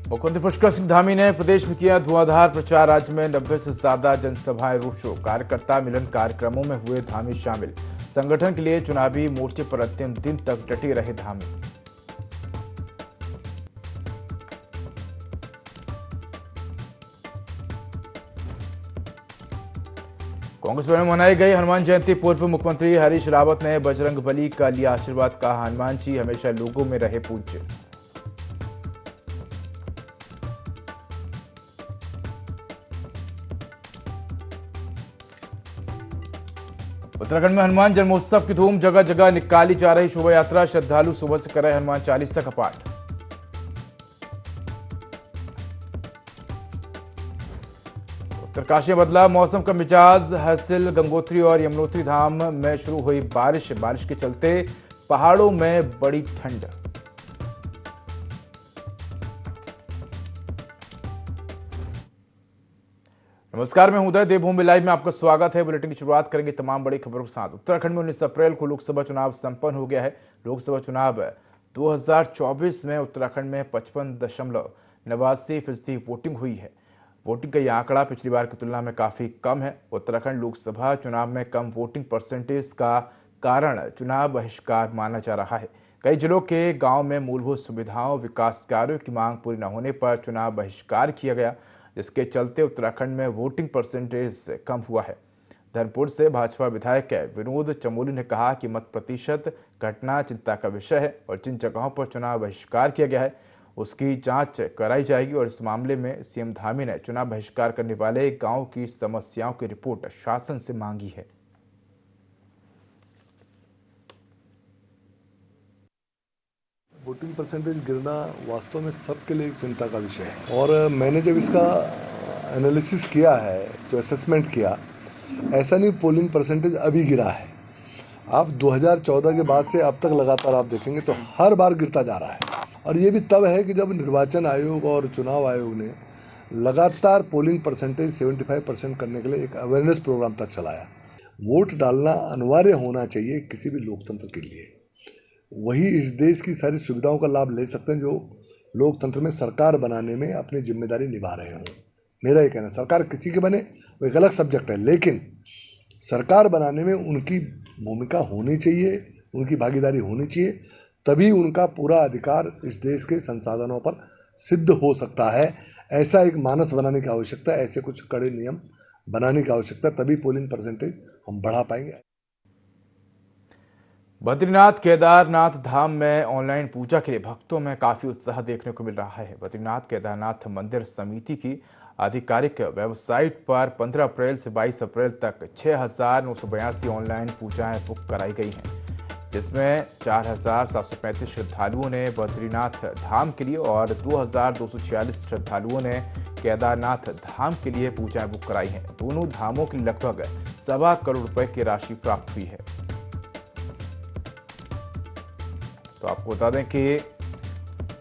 मुख्यमंत्री पुष्कर सिंह धामी ने प्रदेश में किया धुआंधार प्रचार। राज्य में 90 से ज्यादा जनसभाएं, रोड शो, कार्यकर्ता मिलन कार्यक्रमों में हुए धामी शामिल। संगठन के लिए चुनावी मोर्चे पर अंतिम दिन तक डटे रहे धामी। कांग्रेस में मनाई गई हनुमान जयंती। पूर्व मुख्यमंत्री हरीश रावत ने बजरंगबली का लिया आशीर्वाद। कहा, हनुमान जी हमेशा लोगों में रहे पूज्य। उत्तराखंड में हनुमान जन्मोत्सव की धूम। जगह जगह निकाली जा रही शोभा यात्रा। श्रद्धालु सुबह से कर रहे हनुमान चालीसा का पाठ। उत्तरकाशी में बदला मौसम का मिजाज। हरसिल, गंगोत्री और यमुनोत्री धाम में शुरू हुई बारिश के चलते पहाड़ों में बड़ी ठंड। नमस्कार, मैं हूं उदय। देवभूमि लाइव में आपका स्वागत है। बुलेटिन की शुरुआत करेंगे तमाम बड़ी खबरों के साथ। उत्तराखंड में 19 अप्रैल को लोकसभा चुनाव संपन्न हो गया है। लोकसभा चुनाव 2024 में उत्तराखंड में 55.89% वोटिंग हुई है। वोटिंग का यह आंकड़ा पिछली बार की तुलना में काफी कम है। उत्तराखंड लोकसभा चुनाव में कम वोटिंग परसेंटेज का कारण चुनाव बहिष्कार माना जा रहा है। कई जिलों के गांव में मूलभूत सुविधाओं, विकास कार्यों की मांग पूरी न होने पर चुनाव बहिष्कार किया गया, जिसके चलते उत्तराखंड में वोटिंग परसेंटेज कम हुआ है। धर्मपुर से भाजपा विधायक विनोद चमोली ने कहा कि मत प्रतिशत घटना चिंता का विषय है और जिन जगहों पर चुनाव बहिष्कार किया गया है उसकी जांच कराई जाएगी। और इस मामले में सीएम धामी ने चुनाव बहिष्कार करने वाले गांव की समस्याओं की रिपोर्ट शासन से मांगी है। वोटिंग परसेंटेज गिरना वास्तव में सबके लिए एक चिंता का विषय है और मैंने जब इसका एनालिसिस किया है, जो असेसमेंट किया, ऐसा नहीं पोलिंग परसेंटेज अभी गिरा है। आप 2014 के बाद से अब तक लगातार आप देखेंगे तो हर बार गिरता जा रहा है। और ये भी तब है कि जब निर्वाचन आयोग और चुनाव आयोग ने लगातार पोलिंग परसेंटेज 75% करने के लिए एक अवेयरनेस प्रोग्राम तक चलाया। वोट डालना अनिवार्य होना चाहिए किसी भी लोकतंत्र के लिए। वही इस देश की सारी सुविधाओं का लाभ ले सकते हैं जो लोकतंत्र में सरकार बनाने में अपनी जिम्मेदारी निभा रहे हों। मेरा ये कहना है, सरकार किसी के बने वो एक अलग सब्जेक्ट है, लेकिन सरकार बनाने में उनकी भूमिका होनी चाहिए, उनकी भागीदारी होनी चाहिए, तभी उनका पूरा अधिकार इस देश के संसाधनों पर सिद्ध हो सकता है। ऐसा एक मानस बनाने की आवश्यकता है, ऐसे कुछ कड़े नियम बनाने की आवश्यकता है, तभी पोलिंग परसेंटेज हम बढ़ा पाएंगे। बद्रीनाथ केदारनाथ धाम में ऑनलाइन पूजा के लिए भक्तों में काफी उत्साह देखने को मिल रहा है। बद्रीनाथ केदारनाथ मंदिर समिति की आधिकारिक वेबसाइट पर 15 अप्रैल से 22 अप्रैल तक 6,982 ऑनलाइन पूजाएं बुक कराई गई हैं, जिसमें 4,735 श्रद्धालुओं ने बद्रीनाथ धाम के लिए और 2,246 श्रद्धालुओं ने केदारनाथ धाम के लिए पूजाएं बुक कराई हैं। दोनों धामों के लिए लगभग 1.25 करोड़ रुपए की राशि प्राप्त हुई है। तो आपको बता दें कि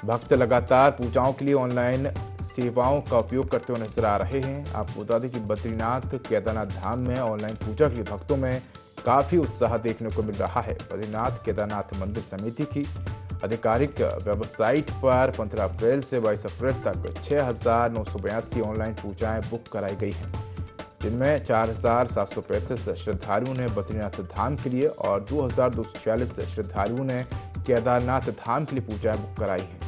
भक्त लगातार पूजाओं के लिए ऑनलाइन सेवाओं का उपयोग करते हुए नजर आ रहे हैं। आपको बता दें कि बद्रीनाथ केदारनाथ धाम में ऑनलाइन पूजा के लिए भक्तों में काफी उत्साह देखने को मिल रहा है। बद्रीनाथ केदारनाथ मंदिर समिति की आधिकारिक वेबसाइट पर 15 अप्रैल से 22 अप्रैल तक 6,982 ऑनलाइन पूजाएं बुक कराई गई हैं, जिनमें 4,735 श्रद्धालुओं ने बद्रीनाथ धाम के लिए और 2,246 श्रद्धालुओं ने केदारनाथ धाम के लिए पूजाएं बुक कराई है।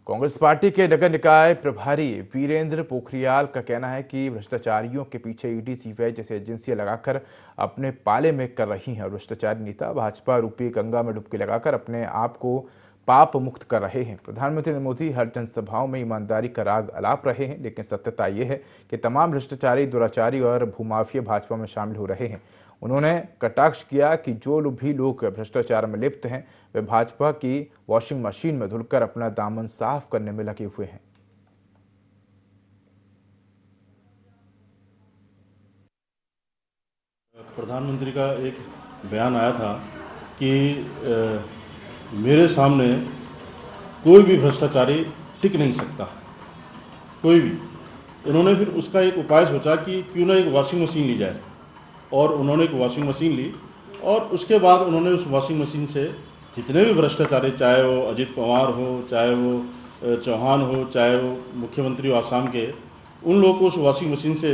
कांग्रेस पार्टी के नगर निकाय प्रभारी वीरेंद्र पोखरियाल का कहना है कि भ्रष्टाचारियों के पीछे ईडी, सीबीआई जैसी एजेंसियां लगाकर अपने पाले में कर रही हैं और भ्रष्टाचारी नेता भाजपा रूपी गंगा में डुबकी लगाकर अपने आप को पाप मुक्त कर रहे हैं। प्रधानमंत्री नरेंद्र मोदी हर जनसभाओं में ईमानदारी का राग अलाप रहे हैं, लेकिन सत्यता यह है कि तमाम भ्रष्टाचारी, दुराचारी और भूमाफिया भाजपा में शामिल हो रहे हैं। उन्होंने कटाक्ष किया कि जो भी लोग भ्रष्टाचार में लिप्त हैं वे भाजपा की वॉशिंग मशीन में धुलकर अपना दामन साफ करने में लगे हुए हैं। प्रधानमंत्री का एक बयान आया था कि मेरे सामने कोई भी भ्रष्टाचारी टिक नहीं सकता, कोई भी। उन्होंने फिर उसका एक उपाय सोचा कि क्यों ना एक वॉशिंग मशीन ली जाए, और उन्होंने एक वॉशिंग मशीन ली और उसके बाद उन्होंने उस वॉशिंग मशीन से जितने भी भ्रष्टाचारी, चाहे वो अजित पवार हो, चाहे वो चौहान हो, चाहे वो मुख्यमंत्री हो आसाम के, उन लोगों को उस वॉशिंग मशीन से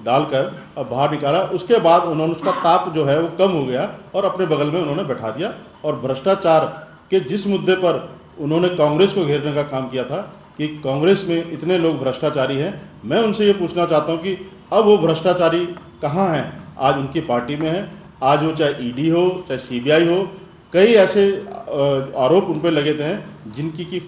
डालकर अब बाहर निकाला। उसके बाद उन्होंने उसका ताप जो है वो कम हो गया और अपने बगल में उन्होंने बैठा दिया। और भ्रष्टाचार के जिस मुद्दे पर उन्होंने कांग्रेस को घेरने का काम किया था कि कांग्रेस में इतने लोग भ्रष्टाचारी हैं, मैं उनसे ये पूछना चाहता हूँ कि अब वो भ्रष्टाचारी कहाँ हैं? आज उनकी पार्टी में है। आज वो चाहे ईडी हो, चाहे सीबीआई हो, कई ऐसे आरोप उन पर लगे थे जिनकी की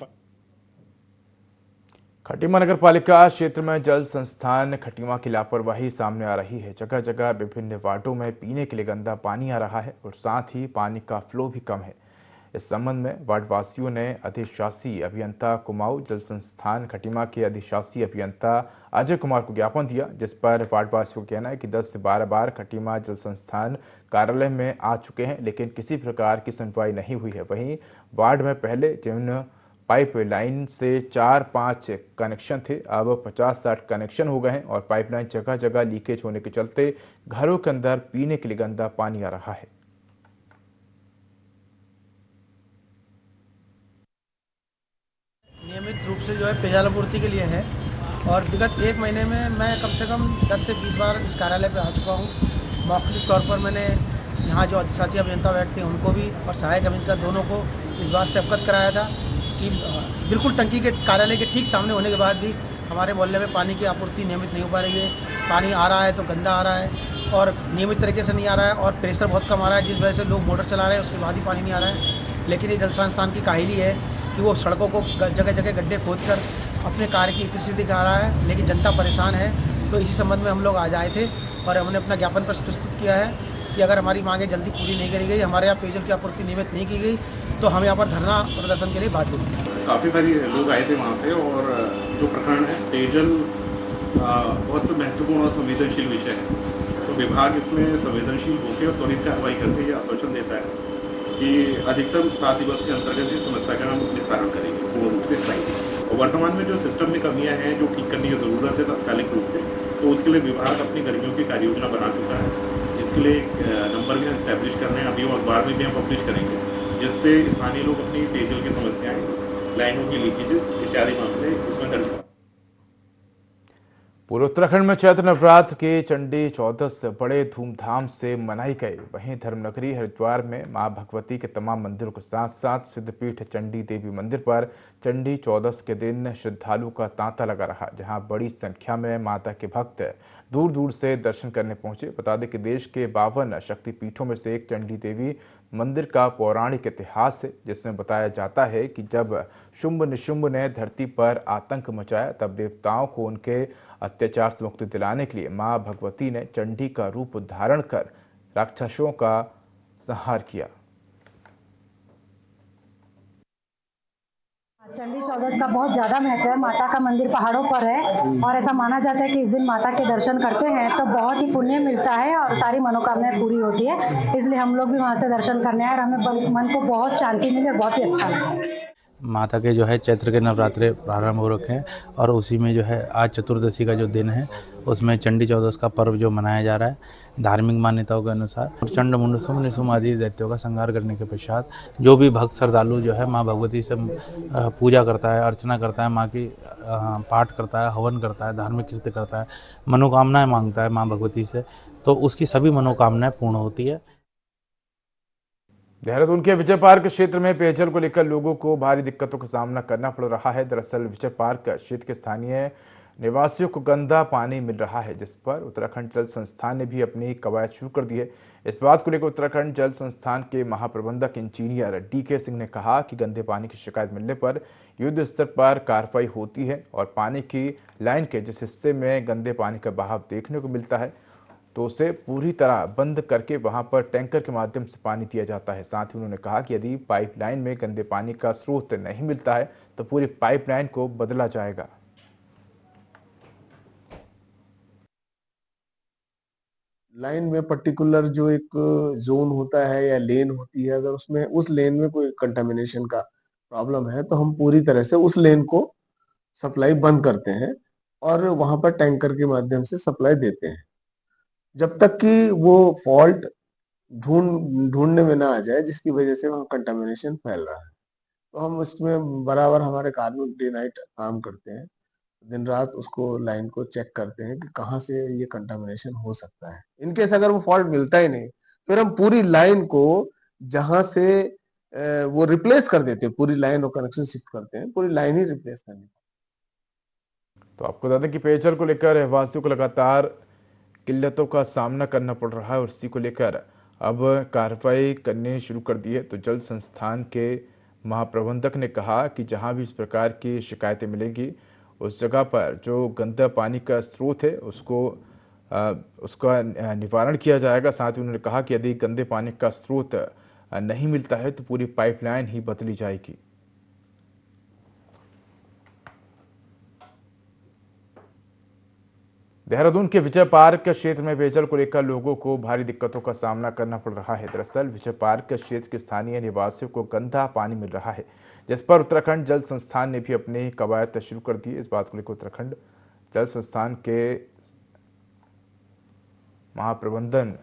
खटीमा नगर पालिका क्षेत्र में जल संस्थान खटीमा की लापरवाही सामने आ रही है। जगह जगह विभिन्न वार्डों में पीने के लिए गंदा पानी आ रहा है और साथ ही पानी का फ्लो भी कम है। इस संबंध में वार्डवासियों ने अधिशासी अभियंता कुमाऊं जल संस्थान खटीमा के अधिशासी अभियंता अजय कुमार को ज्ञापन दिया, जिस पर वार्डवासियों का कहना है कि 10 से 12 बार खटीमा जल संस्थान कार्यालय में आ चुके हैं, लेकिन किसी प्रकार की सुनवाई नहीं हुई है। वहीं वार्ड में पहले जिन पाइपलाइन से 4-5 कनेक्शन थे, अब 50-60 कनेक्शन हो गए हैं और पाइपलाइन जगह जगह लीकेज होने के चलते घरों के अंदर पीने के लिए गंदा पानी आ रहा है। नियमित रूप से जो है पेयजल आपूर्ति के लिए है और विगत 1 महीने में मैं कम से कम 10 से 20 बार इस कार्यालय पे आ चुका हूँ। मौखिक तौर पर मैंने यहाँ जो अधिशासी अभियंता बैठते हैं उनको भी और सहायक अभियंता दोनों को इस बात से अवगत कराया था कि बिल्कुल टंकी के कार्यालय के ठीक सामने होने के बाद भी हमारे मोहल्ले में पानी की आपूर्ति नियमित नहीं हो पा रही है। पानी आ रहा है तो गंदा आ रहा है और नियमित तरीके से नहीं आ रहा है और प्रेशर बहुत कम आ रहा है, जिस वजह से लोग मोटर चला रहे हैं उसके बाद ही पानी नहीं आ रहा है। लेकिन ये जल संस्थान की काहिली है कि वो सड़कों को जगह जगह गड्ढे खोदकर अपने कार्य की स्थिति दिखा रहा है, लेकिन जनता परेशान है। तो इसी संबंध में हम लोग आज आए थे और हमने अपना ज्ञापन प्रस्तुत किया है कि अगर हमारी मांगें जल्दी पूरी नहीं करी गई, हमारे यहाँ पेयजल की आपूर्ति नियमित नहीं की गई, तो हम यहाँ पर धरना प्रदर्शन के लिए बाध्य होंगे। काफ़ी सारी लोग आए थे वहाँ से और जो प्रकरण है पेयजल बहुत महत्वपूर्ण और संवेदनशील विषय है, तो विभाग इसमें संवेदनशील होकर और त्वरित कार्रवाई करके ये आश्वासन देता है कि अधिकतम 7 दिवस के अंतर्गत इस समस्या का हम निस्तारण करेंगे पूर्ण रूप से स्थायी। और वर्तमान में जो सिस्टम में कमियां हैं जो ठीक करने की ज़रूरत है तात्कालिक रूप से, तो उसके लिए विभाग अपनी गर्मियों की कार्य योजना बना चुका है, जिसके लिए एक नंबर भी हम इस्टेब्लिश कर रहे हैं। अभी वो अखबार में भी हम पब्लिश करेंगे, जिसपे स्थानीय लोग अपनी पेयजल की समस्याएं, लाइनों की लीकेजेस इत्यादि मामले उसमें दर्ज। पूर्व उत्तराखंड में चैत्र नवरात्र के चंडी चौदस बड़े धूमधाम से मनाई गई। वहीं धर्मनगरी हरिद्वार में मां भगवती के तमाम मंदिरों के साथ साथ सिद्धपीठ चंडी देवी मंदिर पर चंडी चौदस के दिन श्रद्धालुओं का तांता लगा रहा, जहां बड़ी संख्या में माता के भक्त दूर दूर से दर्शन करने पहुंचे। बता दें कि देश के 52 शक्तिपीठों में से एक चंडी देवी मंदिर का पौराणिक इतिहास है, जिसमें बताया जाता है कि जब शुंभ निशुंभ ने धरती पर आतंक मचाया, तब देवताओं को उनके अत्याचार से मुक्ति दिलाने के लिए मां भगवती ने चंडी का रूप धारण कर राक्षसों का संहार किया। चंडी चौदस का बहुत ज़्यादा महत्व है। माता का मंदिर पहाड़ों पर है और ऐसा माना जाता है कि इस दिन माता के दर्शन करते हैं तो बहुत ही पुण्य मिलता है और सारी मनोकामनाएं पूरी होती है। इसलिए हम लोग भी वहां से दर्शन करने आए और हमें मन को बहुत शांति मिली और बहुत ही अच्छा लगा। माता के जो है चैत्र के नवरात्रे प्रारंभ हो रखे हैं और उसी में जो है आज चतुर्दशी का जो दिन है उसमें चंडी चौदस का पर्व जो मनाया जा रहा है, धार्मिक मान्यताओं के अनुसार चंड मुंड शुंभ निशुंभ आदि दैत्यों का संहार करने के पश्चात जो भी भक्त श्रद्धालु जो है माँ भगवती से पूजा करता है, अर्चना करता है, माँ की पाठ करता है, हवन करता है, धार्मिक कृत्य करता है, मनोकामनाएं मांगता है माँ भगवती से, तो उसकी सभी मनोकामनाएं पूर्ण होती है। देहरादून के विजय पार्क क्षेत्र में पेयजल को लेकर लोगों को भारी दिक्कतों का सामना करना पड़ रहा है। दरअसल विजय पार्क क्षेत्र के स्थानीय निवासियों को गंदा पानी मिल रहा है, जिस पर उत्तराखंड जल संस्थान ने भी अपनी कवायद शुरू कर दी है। इस बात को लेकर उत्तराखंड जल संस्थान के महाप्रबंधक इंजीनियर DK सिंह ने कहा कि गंदे पानी की शिकायत मिलने पर युद्ध स्तर पर कार्रवाई होती है और पानी की लाइन के जिस हिस्से में गंदे पानी का बहाव देखने को मिलता है तो उसे पूरी तरह बंद करके वहां पर टैंकर के माध्यम से पानी दिया जाता है। साथ ही उन्होंने कहा कि यदि पाइपलाइन में गंदे पानी का स्रोत नहीं मिलता है तो पूरी पाइपलाइन को बदला जाएगा। लाइन में पर्टिकुलर जो एक जोन होता है या लेन होती है, अगर उसमें उस लेन में कोई कंटामिनेशन का प्रॉब्लम है तो हम पूरी तरह से उस लेन को सप्लाई बंद करते हैं और वहां पर टैंकर के माध्यम से सप्लाई देते हैं। जब तक कि वो फॉल्ट ढूंढने में ना आ जाए, जिसकी वजह से वहाँ कंटामिनेशन फैल रहा है। तो हम उसमें बराबर हमारे कार्मिक डे नाइट काम करते हैं, दिन रात उसको लाइन को चेक करते हैं कि कहाँ से ये कंटामिनेशन हो सकता है। इनकेस अगर वो फॉल्ट मिलता ही नहीं, फिर हम पूरी लाइन को जहां से वो रिप्लेस कर देते हैं, पूरी लाइन और कनेक्शन शिफ्ट करते हैं, पूरी लाइन ही रिप्लेस करनी। तो आपको बता दें कि पेयजल को लेकर रहवासियों को लगातार किल्लतों का सामना करना पड़ रहा है और इसी को लेकर अब कार्रवाई करनी शुरू कर दी है। तो जल संस्थान के महाप्रबंधक ने कहा कि जहां भी इस प्रकार की शिकायतें मिलेंगी उस जगह पर जो गंदा पानी का स्रोत है उसका निवारण किया जाएगा। साथ ही उन्होंने कहा कि यदि गंदे पानी का स्रोत नहीं मिलता है तो पूरी पाइपलाइन ही बदली जाएगी। देहरादून के विजय पार्क क्षेत्र में पेयजल को लेकर लोगों को भारी दिक्कतों का सामना करना पड़ रहा है। दरअसल विजय पार्क क्षेत्र के स्थानीय निवासियों को गंदा पानी मिल रहा है, जिस पर उत्तराखंड जल संस्थान ने भी अपनी कवायद शुरू कर दी है। इस बात को लेकर उत्तराखंड जल संस्थान के महाप्रबंधन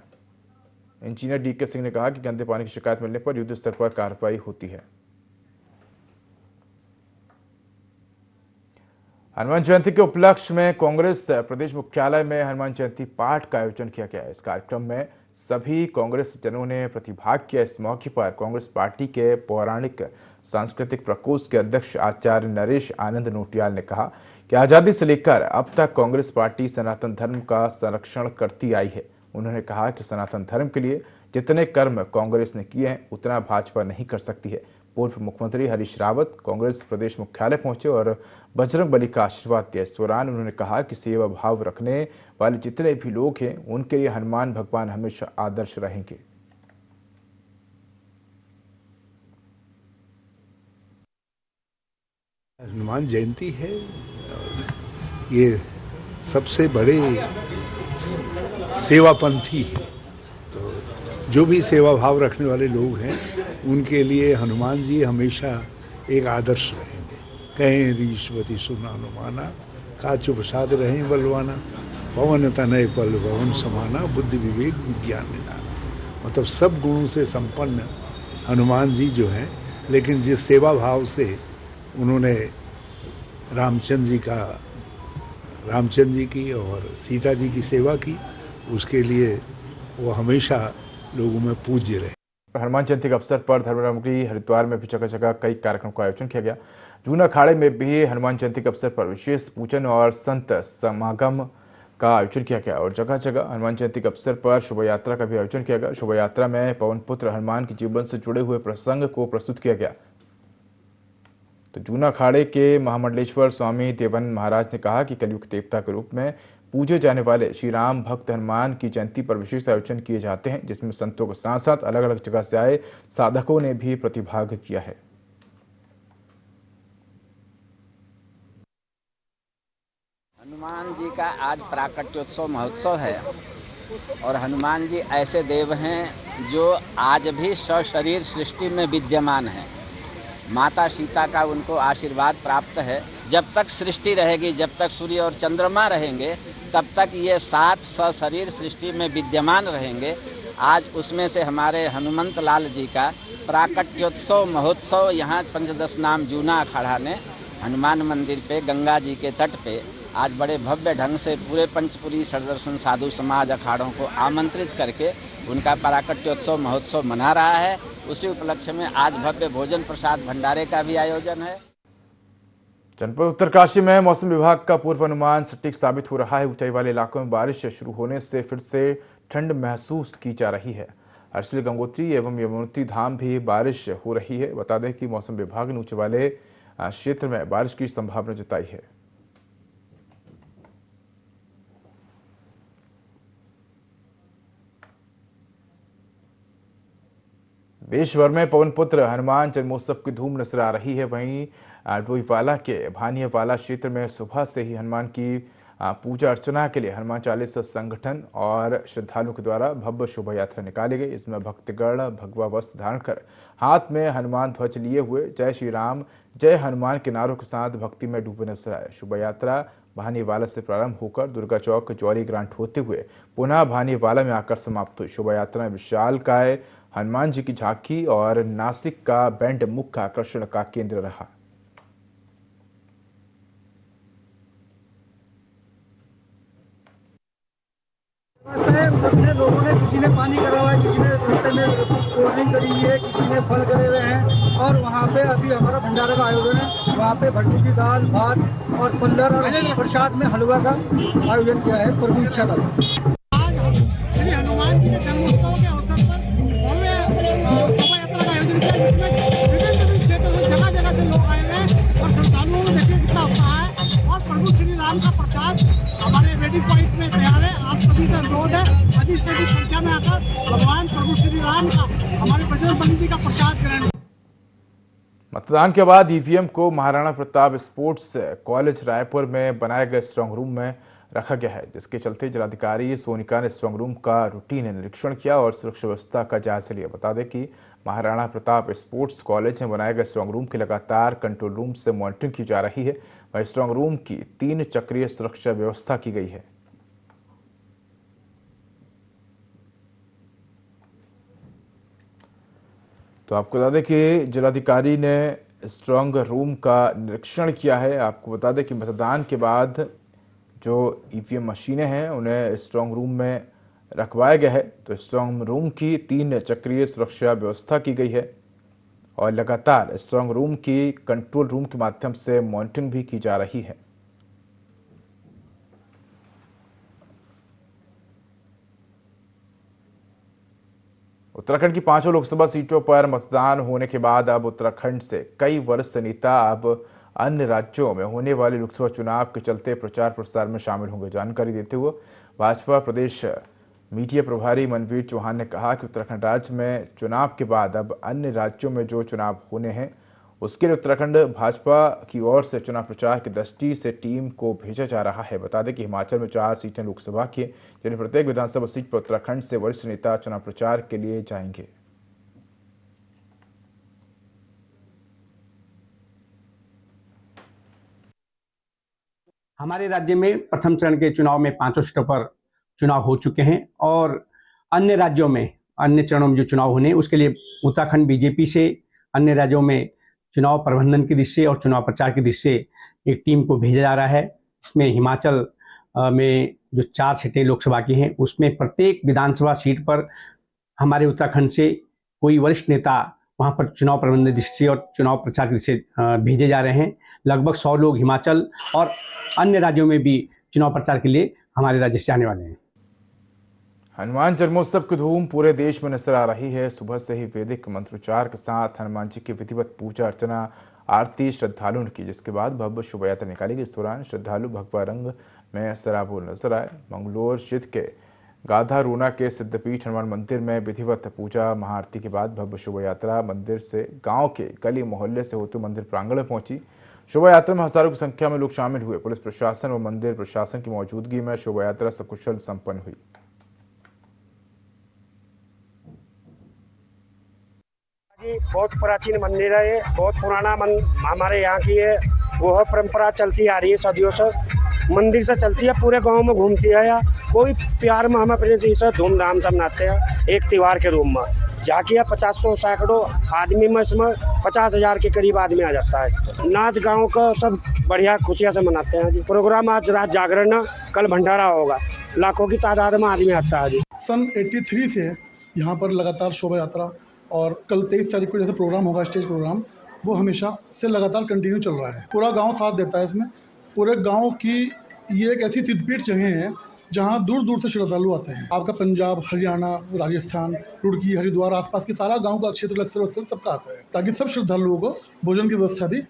इंजीनियर DK सिंह ने कहा कि गंदे पानी की शिकायत मिलने पर युद्ध स्तर पर कार्रवाई होती है। हनुमान जयंती के उपलक्ष्य में कांग्रेस प्रदेश मुख्यालय में हनुमान जयंती पाठ का आयोजन किया गया। इस कार्यक्रम में सभी कांग्रेस जनों ने प्रतिभाग किया। इस मौके पर कांग्रेस पार्टी के पौराणिक सांस्कृतिक प्रकोष्ठ के अध्यक्ष आचार्य नरेश आनंद नोटियाल ने कहा कि आज़ादी से लेकर अब तक कांग्रेस पार्टी सनातन धर्म का संरक्षण करती आई है। उन्होंने कहा कि सनातन धर्म के लिए जितने कर्म कांग्रेस ने किए हैं उतना भाजपा नहीं कर सकती है। पूर्व मुख्यमंत्री हरीश रावत कांग्रेस प्रदेश मुख्यालय पहुंचे और बजरंग बली का आशीर्वाद दिया। इस दौरान उन्होंने कहा कि सेवा भाव रखने वाले जितने भी लोग हैं उनके लिए हनुमान भगवान हमेशा आदर्श रहेंगे। हनुमान जयंती है और ये सबसे बड़े सेवापंथी है, तो जो भी सेवा भाव रखने वाले लोग हैं उनके लिए हनुमान जी हमेशा एक आदर्श रहेंगे। कहें ऋषवती सुना हनुमाना, काचु प्रसाद रहें बलवाना, पवन तनय पल भवन समाना, बुद्धि विवेक विज्ञान निदाना। मतलब सब गुणों से संपन्न हनुमान जी जो हैं, लेकिन जिस सेवा भाव से उन्होंने रामचंद्र जी की और सीता जी की सेवा की, उसके लिए वो हमेशा लोगों में पूज्य रहे। हनुमान जयंती के अवसर पर धर्मनगरी हरिद्वार में भी जगह जगह कई कार्यक्रम का आयोजन किया गया। जूना अखाड़े में भी हनुमान जयंती के अवसर पर विशेष पूजन और संत समागम का आयोजन किया गया और जगह जगह हनुमान जयंती के अवसर पर शोभा यात्रा का भी आयोजन किया गया। शोभा यात्रा में पवन पुत्र हनुमान के जीवन से जुड़े हुए प्रसंग को प्रस्तुत किया गया। तो जूना अखाड़े के महामंडलेश्वर स्वामी देवन महाराज ने कहा कि कलयुग देवता के रूप में पूजे जाने वाले श्री राम भक्त हनुमान की जयंती पर विशेष आयोजन किए जाते हैं, जिसमें संतों के साथ साथ अलग अलग जगह से आए साधकों ने भी प्रतिभाग किया है। हनुमान जी का आज प्राकट्योत्सव महोत्सव है और हनुमान जी ऐसे देव हैं जो आज भी सशरीर सृष्टि में विद्यमान हैं। माता सीता का उनको आशीर्वाद प्राप्त है। जब तक सृष्टि रहेगी, जब तक सूर्य और चंद्रमा रहेंगे, तब तक ये 7 सशरीर सृष्टि में विद्यमान रहेंगे। आज उसमें से हमारे हनुमंत लाल जी का प्राकट्योत्सव महोत्सव यहाँ पंचदश नाम जूना अखाड़ा ने हनुमान मंदिर पे गंगा जी के तट पे आज बड़े भव्य ढंग से पूरे पंचपुरी सरदर्शन साधु समाज अखाड़ों को आमंत्रित करके उनका प्राकट्योत्सव महोत्सव मना रहा है। उसी उपलक्ष्य में आज भव्य भोजन प्रसाद भंडारे का भी आयोजन है। जनपद उत्तरकाशी में मौसम विभाग का पूर्वानुमान सटीक साबित हो रहा है। ऊंचाई वाले इलाकों में बारिश शुरू होने से फिर से ठंड महसूस की जा रही है। हर्षिल गंगोत्री एवं यमुनोत्री धाम भी बारिश हो रही है। बता दें कि मौसम विभाग ने ऊंचे वाले क्षेत्र में बारिश की संभावना जताई है। देश भर में पवन पुत्र हनुमान जन्मोत्सव की धूम नजर आ रही है। वहीं डोईवाला के भानियावाला क्षेत्र में सुबह से ही हनुमान की पूजा अर्चना के लिए हनुमान चालीसा संगठन और श्रद्धालुओं के द्वारा भव्य शोभा यात्रा निकाली गई। इसमें भक्तगण भगवा वस्त्र धारण कर हाथ में हनुमान ध्वज लिए हुए जय श्री राम जय हनुमान के नारों के साथ भक्ति में डूबे नजर आए। शोभा यात्रा भानीवाला से प्रारंभ होकर दुर्गा चौक जौहरी ग्रांट होते हुए पुनः भानीवाला में आकर समाप्त हुई। शोभा यात्रा में विशालकाय हनुमान जी की झांकी और नासिक का बैंड मुख्य आकर्षण का केंद्र रहा। सबने लोगों ने, किसी ने पानी करा हुआ है, किसी ने रास्ते में कोल्ड ड्रिंक करी हुई है, किसी ने फल करे हुए हैं। और वहाँ पे अभी हमारा भंडारा का आयोजन है, वहाँ पे भट्टू की दाल, भात और पल्लर और प्रसाद में हलवा का आयोजन किया है प्रभु इच्छा का। आज श्री हनुमान जी के जन्मोत्सव के अवसर पर शोभा यात्रा का आयोजन किया, जिसमें विभिन्न क्षेत्र से जगह जगह से लोग आए हुए हैं और श्रद्धालुओं में देखिए कितना उत्साह है। और प्रभु श्री राम का प्रसाद हमारे वेडिंग पॉइंट में तैयार है। आप सभी से अनुरोध है अधिक से अधिक संख्या में आकर भगवान प्रभु श्री राम का, हमारे बजरंगबली जी का प्रसाद ग्रहण। मतदान के बाद ईवीएम को महाराणा प्रताप स्पोर्ट्स कॉलेज रायपुर में बनाए गए स्ट्रांग रूम में रखा गया है, जिसके चलते जिलाधिकारी सोनिका ने स्ट्रांग रूम का रूटीन निरीक्षण किया और सुरक्षा व्यवस्था का जायजा लिया। बता दें कि महाराणा प्रताप स्पोर्ट्स कॉलेज में बनाए गए स्ट्रांग रूम की लगातार कंट्रोल रूम से मॉनिटरिंग की जा रही है। वहीं स्ट्रांग रूम की 3 चक्रीय सुरक्षा व्यवस्था की गई है। तो आपको बता दें कि जिलाधिकारी ने स्ट्रांग रूम का निरीक्षण किया है। आपको बता दें कि मतदान के बाद जो ईवीएम मशीनें हैं उन्हें स्ट्रांग रूम में रखवाया गया है। तो स्ट्रांग रूम की 3 चक्रीय सुरक्षा व्यवस्था की गई है और लगातार स्ट्रांग रूम की कंट्रोल रूम के माध्यम से मॉनिटरिंग भी की जा रही है। उत्तराखंड की 5 लोकसभा सीटों पर मतदान होने के बाद अब उत्तराखंड से कई वरिष्ठ नेता अब अन्य राज्यों में होने वाले लोकसभा चुनाव के चलते प्रचार प्रसार में शामिल होंगे। जानकारी देते हुए भाजपा प्रदेश मीडिया प्रभारी मनवीर चौहान ने कहा कि उत्तराखंड राज्य में चुनाव के बाद अब अन्य राज्यों में जो चुनाव होने हैं उसके लिए उत्तराखंड भाजपा की ओर से चुनाव प्रचार की दृष्टि से टीम को भेजा जा रहा है। बता दें कि हिमाचल में 4 सीटें लोकसभा की, जिन्हें प्रत्येक विधानसभा सीट पर उत्तराखंड से वरिष्ठ नेता चुनाव प्रचार के लिए जाएंगे। हमारे राज्य में प्रथम चरण के चुनाव में 5 सीटों पर चुनाव हो चुके हैं और अन्य राज्यों में अन्य चरणों में जो चुनाव होने उसके लिए उत्तराखंड बीजेपी से अन्य राज्यों में चुनाव प्रबंधन की दृष्टि से और चुनाव प्रचार की दृष्टि से एक टीम को भेजा जा रहा है। इसमें हिमाचल में जो 4 सीटें लोकसभा की हैं उसमें प्रत्येक विधानसभा सीट पर हमारे उत्तराखंड से कोई वरिष्ठ नेता वहाँ पर चुनाव प्रबंधन दृष्टि से और चुनाव प्रचार की दृष्टि से भेजे जा रहे हैं। लगभग 100 लोग हिमाचल और अन्य राज्यों में भी चुनाव प्रचार के लिए हमारे राज्य से आने वाले हैं। हनुमान जन्मोत्सव की धूम पूरे देश में नजर आ रही है। सुबह से ही वैदिक मंत्रोच्चार के साथ हनुमान जी की विधिवत पूजा अर्चना आरती श्रद्धालुओं ने की, जिसके बाद भव्य शोभा यात्रा निकाली गई। इस दौरान श्रद्धालु भगवा रंग में सराबोर नजर आए। मंगलोर स्थित के गाधारूना के सिद्धपीठ हनुमान मंदिर में विधिवत पूजा महाआरती के बाद भव्य शोभा यात्रा मंदिर से गांव के गली मोहल्ले से होते मंदिर प्रांगण में पहुंची। शोभा यात्रा में हजारों की संख्या में लोग शामिल हुए। पुलिस प्रशासन व मंदिर प्रशासन की मौजूदगी में शोभा यात्रा सकुशल संपन्न हुई। जी बहुत प्राचीन मंदिर है, ये बहुत पुराना हमारे यहाँ की है। वो परंपरा चलती आ रही है सदियों से, मंदिर से चलती है, पूरे गांव में घूमती है। या कोई प्यार में हम अपने से धूमधाम से मनाते हैं एक त्योहार के रूप में। झांकियाँ 50 सैकड़ों आदमी में, इसमें 50,000 के करीब आदमी आ जाता है। नाच गाँव का सब बढ़िया खुशियाँ से मनाते हैं जी। प्रोग्राम आज रात जागरण, कल भंडारा होगा, लाखों की तादाद में आदमी आता है जी। सन 83 से यहाँ पर लगातार शोभा यात्रा और कल 23 तारीख को जैसे प्रोग्राम होगा स्टेज प्रोग्राम, वो हमेशा से लगातार कंटिन्यू चल रहा है। पूरा गांव साथ देता है इसमें। पूरे गांव की ये एक ऐसी सिद्धपीठ जगह है जहां दूर दूर से श्रद्धालु आते हैं। आपका पंजाब, हरियाणा, राजस्थान, रुड़की, हरिद्वार, आसपास के सारा गांव का क्षेत्र अक्सर सबका आता है, ताकि सब श्रद्धालुओं को भोजन की व्यवस्था भी।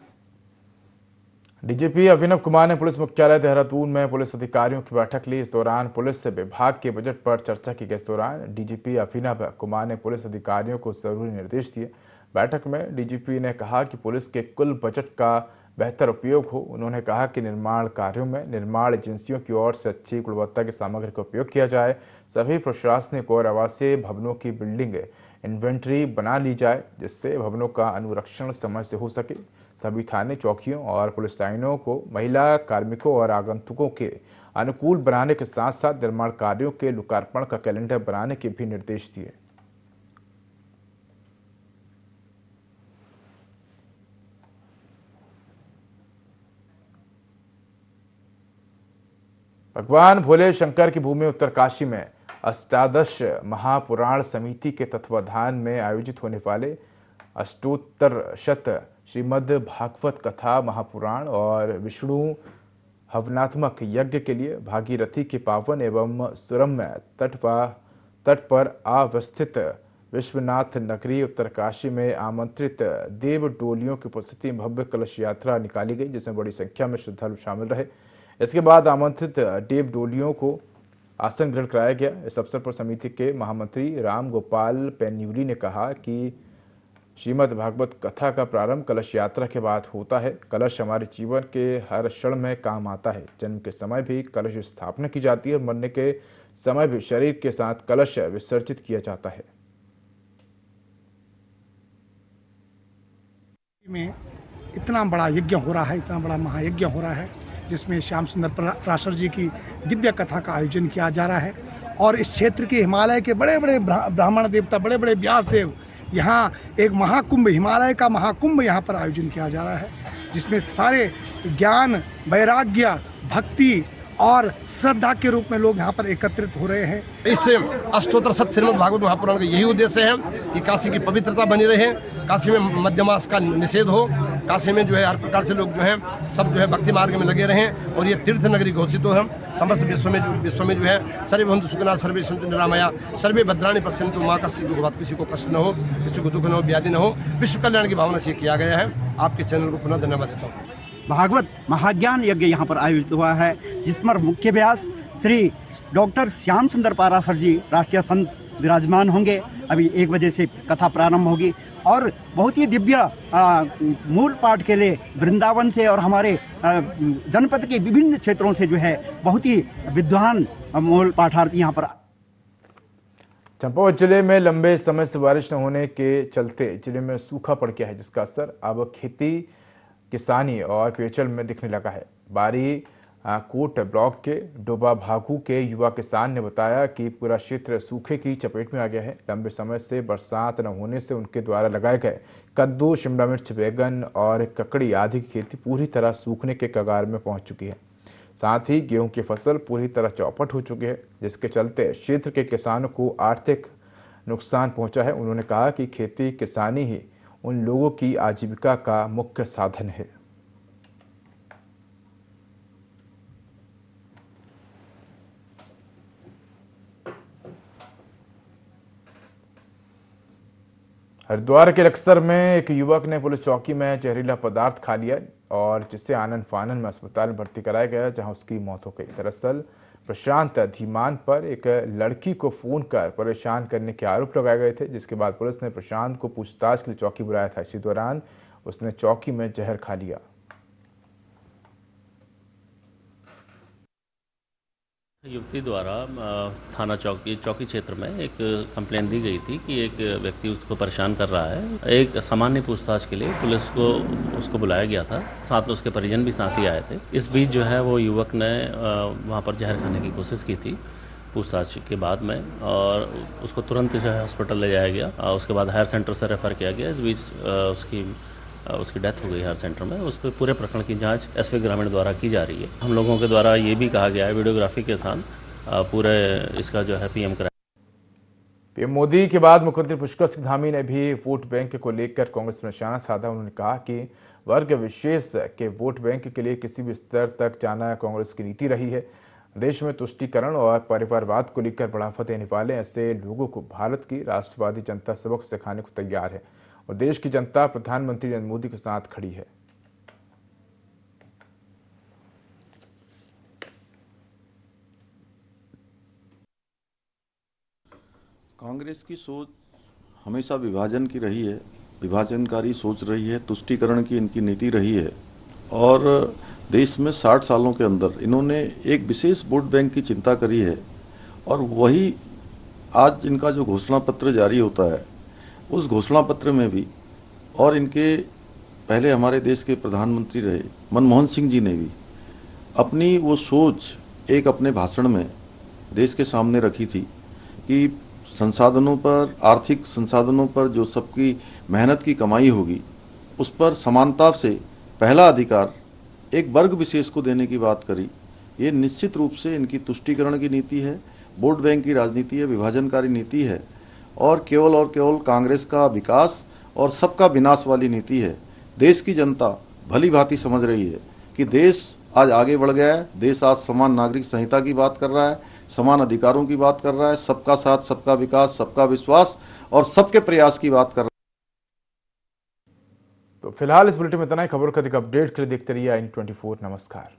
डीजीपी अभिनव कुमार ने पुलिस मुख्यालय देहरादून में पुलिस अधिकारियों की बैठक ली। इस दौरान पुलिस विभाग के बजट पर चर्चा की गई। इस दौरान डीजीपी अभिनव कुमार ने पुलिस अधिकारियों को जरूरी निर्देश दिए। बैठक में डीजीपी ने कहा कि पुलिस के कुल बजट का बेहतर उपयोग हो। उन्होंने कहा कि निर्माण कार्यों में निर्माण एजेंसियों की ओर से अच्छी गुणवत्ता की सामग्री का उपयोग किया जाए। सभी प्रशासनिक और आवासीय भवनों की बिल्डिंग इन्वेंट्री बना ली जाए, जिससे भवनों का अनुरक्षण समय से हो सके। सभी थाने चौकियों और पुलिस लाइनों को महिला कार्मिकों और आगंतुकों के अनुकूल बनाने के साथ साथ निर्माण कार्यों के लोकार्पण का कैलेंडर बनाने के भी निर्देश दिए। भगवान भोले शंकर की भूमि उत्तरकाशी में अष्टादश महापुराण समिति के तत्वाधान में आयोजित होने वाले अष्टोत्तरशत श्रीमद् भागवत कथा महापुराण और विष्णु हवनात्मक यज्ञ के लिए भागीरथी के पावन एवं सुरम्य तट पर अवस्थित विश्वनाथ नगरी उत्तरकाशी में आमंत्रित देव डोलियों की उपस्थिति में भव्य कलश यात्रा निकाली गई, जिसमें बड़ी संख्या में श्रद्धालु शामिल रहे। इसके बाद आमंत्रित देव डोलियों को आसन ग्रहण कराया गया। इस अवसर पर समिति के महामंत्री राम गोपाल पेन्यूली ने कहा कि श्रीमद् भागवत कथा का प्रारंभ कलश यात्रा के बाद होता है। कलश हमारे जीवन के हर क्षण में काम आता है। जन्म के समय भी कलश स्थापना की जाती है, मरने के समय भी शरीर के साथ कलश विसर्जित किया जाता है। में इतना बड़ा यज्ञ हो रहा है, इतना बड़ा महायज्ञ हो रहा है, जिसमें श्याम सुंदर पराशर जी की दिव्य कथा का आयोजन किया जा रहा है। और इस क्षेत्र के हिमालय के बड़े बड़े ब्राह्मण देवता, बड़े बड़े व्यास देव, यहाँ एक महाकुंभ, हिमालय का महाकुंभ यहाँ पर आयोजन किया जा रहा है, जिसमें सारे ज्ञान, वैराग्य, भक्ति और श्रद्धा के रूप में लोग यहाँ पर एकत्रित हो रहे हैं। इस अष्टोत्तरशत श्रीमद् भागवत महापुराण का यही उद्देश्य है कि काशी की पवित्रता बनी रहे, काशी में मध्यमास का निषेध हो, काशी में जो है हर प्रकार से लोग जो है सब जो है भक्ति मार्ग में लगे रहें और ये तीर्थ नगरी घोषित हो। हम समस्त विश्व में जो है सर्वे भवन्तु सुखिनः सर्वे सन्तु निरामया सर्वे भद्राणि पश्यन्तु माँ कस्य दुःखभाग्, किसी को कष्ट न हो, किसी को दुख न हो, व्याधि न हो, विश्व कल्याण की भावना से किया गया है। आपके चैनल को पुनः धन्यवाद देता हूँ। भागवत महाज्ञान यज्ञ यहाँ पर आयोजित हुआ है, जिस पर मुख्य व्यास श्री डॉक्टर श्याम सुंदर पाराशर जी राष्ट्रीय संत विराजमान होंगे। अभी 1 बजे से कथा प्रारंभ होगी और बहुत ही दिव्य मूल पाठ के लिए वृंदावन से और हमारे जनपद के विभिन्न क्षेत्रों से जो है बहुत ही विद्वान मूल पाठार्थी यहाँ पर। चंपावत जिले में लंबे समय से बारिश न होने के चलते जिले में सूखा पड़ गया है, जिसका असर अब खेती, किसानी और पेयजल में दिखने लगा है। बारी कोट ब्लॉक के डोबा भागू के युवा किसान ने बताया कि पूरा क्षेत्र सूखे की चपेट में आ गया है। लंबे समय से बरसात न होने से उनके द्वारा लगाए गए कद्दू, शिमला मिर्च, बैगन और ककड़ी आदि की खेती पूरी तरह सूखने के कगार में पहुंच चुकी है। साथ ही गेहूं की फसल पूरी तरह चौपट हो चुकी है, जिसके चलते क्षेत्र के किसानों को आर्थिक नुकसान पहुंचा है। उन्होंने कहा कि खेती किसानी ही उन लोगों की आजीविका का मुख्य साधन है। हरिद्वार के लक्सर में एक युवक ने पुलिस चौकी में जहरीला पदार्थ खा लिया और जिसे आनन फानन में अस्पताल में भर्ती कराया गया, जहां उसकी मौत हो गई। दरअसल प्रशांत धीमान पर एक लड़की को फोन कर परेशान करने के आरोप लगाए गए थे, जिसके बाद पुलिस ने प्रशांत को पूछताछ के लिए चौकी बुलाया था। इसी दौरान उसने चौकी में जहर खा लिया। युवती द्वारा थाना चौकी क्षेत्र में एक कंप्लेन दी गई थी कि एक व्यक्ति उसको परेशान कर रहा है। एक सामान्य पूछताछ के लिए पुलिस को उसको बुलाया गया था, साथ में उसके परिजन भी साथ ही आए थे। इस बीच जो है वो युवक ने वहाँ पर जहर खाने की कोशिश की थी पूछताछ के बाद में, और उसको तुरंत जो है हॉस्पिटल ले जाया गया। उसके बाद हायर सेंटर से रेफ़र किया गया। इस बीच उसकी डेथ हो गई हायर सेंटर में। उस पर पूरे प्रकरण की जांच एसपी ग्रामीण द्वारा की जा रही है। हम लोगों के द्वारा ये भी कहा गया है वीडियोग्राफी के साथ पूरे इसका जो है पीएम मोदी के बाद मुख्यमंत्री पुष्कर सिंह धामी ने भी वोट बैंक को लेकर कांग्रेस पर निशाना साधा। उन्होंने कहा कि वर्ग विशेष के वोट बैंक के लिए किसी भी स्तर तक जाना कांग्रेस की नीति रही है। देश में तुष्टीकरण और परिवारवाद को लेकर बढ़ावा देने वाले ऐसे लोगों को भारत की राष्ट्रवादी जनता सबक सिखाने को तैयार है और देश की जनता प्रधानमंत्री नरेंद्र मोदी के साथ खड़ी है। कांग्रेस की सोच हमेशा विभाजन की रही है, विभाजनकारी सोच रही है, तुष्टीकरण की इनकी नीति रही है और देश में 60 सालों के अंदर इन्होंने एक विशेष वोट बैंक की चिंता करी है और वही आज इनका जो घोषणा पत्र जारी होता है उस घोषणा पत्र में भी और इनके पहले हमारे देश के प्रधानमंत्री रहे मनमोहन सिंह जी ने भी अपनी वो सोच एक अपने भाषण में देश के सामने रखी थी कि संसाधनों पर, आर्थिक संसाधनों पर जो सबकी मेहनत की कमाई होगी उस पर समानता से पहला अधिकार एक वर्ग विशेष को देने की बात करी। ये निश्चित रूप से इनकी तुष्टीकरण की नीति है, वोट बैंक की राजनीति है, विभाजनकारी नीति है और केवल कांग्रेस का विकास और सबका विनाश वाली नीति है। देश की जनता भली भांति समझ रही है कि देश आज आगे बढ़ गया है, देश आज समान नागरिक संहिता की बात कर रहा है, समान अधिकारों की बात कर रहा है, सबका साथ, सबका विकास, सबका विश्वास और सबके प्रयास की बात कर रहा है। तो फिलहाल इस बुलेटिन में इतना ही। खबरों का अधिक अपडेट के लिए देखते रहिए IN24। नमस्कार।